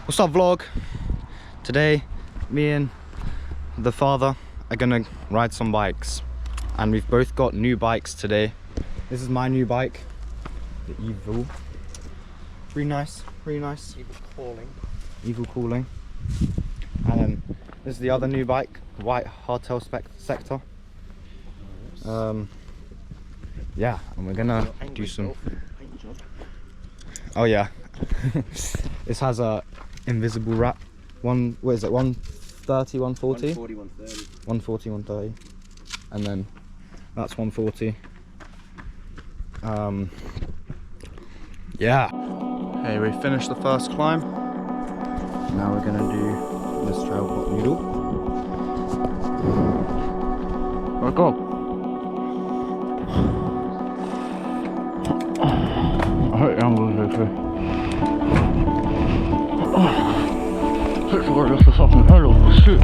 What's up, vlog? Today me and the father are gonna ride some bikes, and we've both got new bikes today. This is my new bike, the Evil. Really nice, really nice. Evil Cooling. And then this is the other new bike, white hardtail sector. Yeah, and we're gonna do some. Oh yeah. This has a invisible wrap. What is it? 130, 140? 140, 130. And then that's 140. Yeah. Okay, we finished the first climb. Now we're gonna do this trail pot noodle. Let's go. I hope the angle's okay. It's where just a fucking hell of a shit.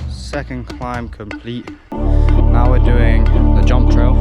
Second climb complete. Now we're doing the jump trail.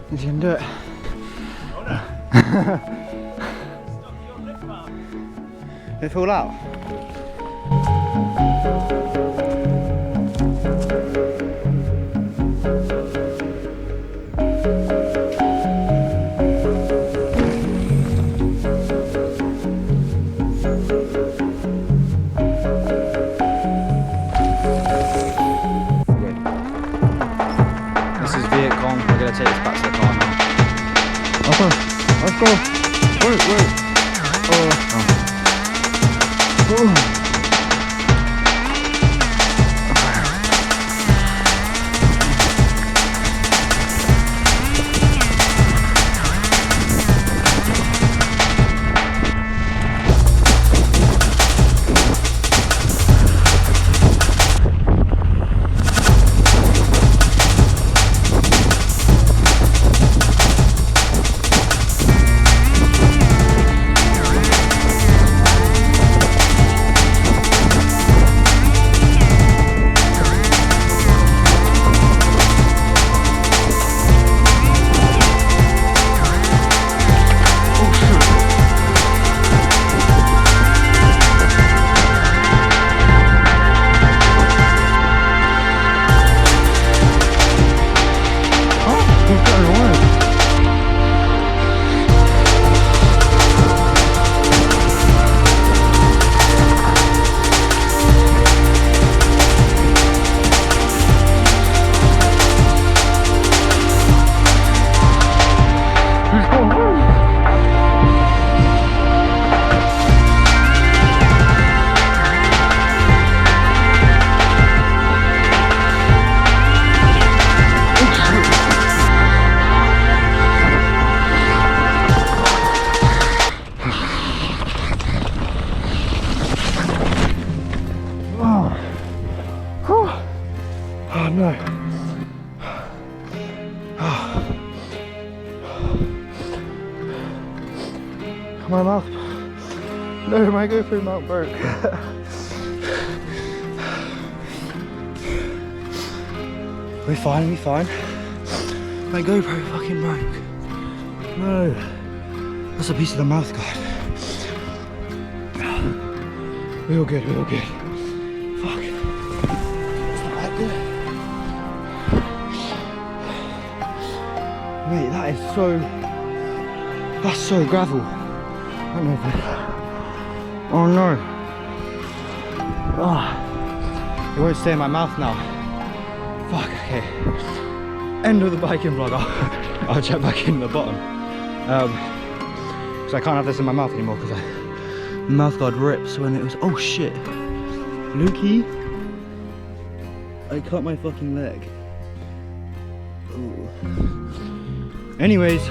You can do it. They fall out. This is Veit. We're gonna take this back to the car now. Okay, let's go. Wait. Oh no. My mouth. No, my GoPro mount broke. We're fine, we're fine. My GoPro fucking broke. No. That's a piece of the mouth guard. We're all good, we're all good. Fuck. It's not that good. Mate, that is so... That's so gravel. I don't know if I... Oh no. Ah. It won't stay in my mouth now. Fuck, okay. End of the biking vlog. I'll check back in the bottom. Because I can't have this in my mouth anymore because the mouth guard rips when it was... Oh shit. Lukey. I cut my fucking leg. Ooh. Anyways,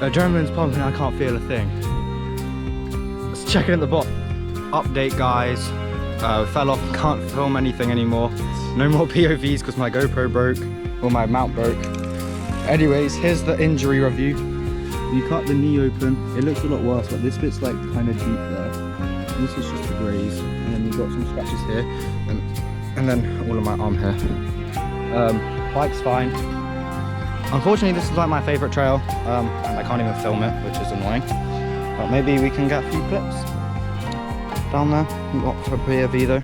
adrenaline's pumping, I can't feel a thing. Let's check it at the bottom. Update guys. Fell off, can't film anything anymore. No more POVs because my GoPro broke, or my mount broke. Anyways, here's the injury review. You cut the knee open, it looks a lot worse, but this bit's like kind of deep there. This is just a graze, and then you've got some scratches here, and then all of my arm here. Bike's fine. Unfortunately, this is like my favourite trail, and I can't even film it, which is annoying. But maybe we can get a few clips down there. Not for POV though.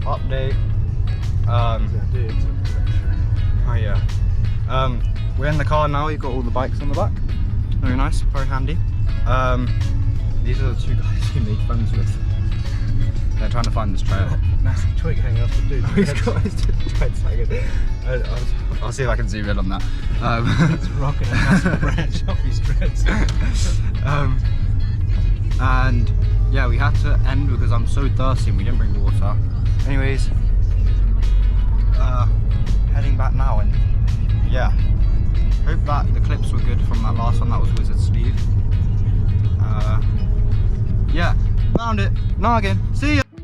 Update. Oh yeah. We're in the car now. You've got all the bikes on the back. Very nice, very handy. These are the two guys you make friends with. They're trying to find this trail. Massive twig hanging off the dude. He's got his dreads hanging. I'll see if I can zoom in on that. He's rocking a massive branch off his dreads. And yeah, we had to end because I'm so thirsty and we didn't bring the water. Anyways, heading back now, and yeah, hope that the clips were good from that last one. That was Wizard Sleeve. Yeah, found it. Noggin. See ya.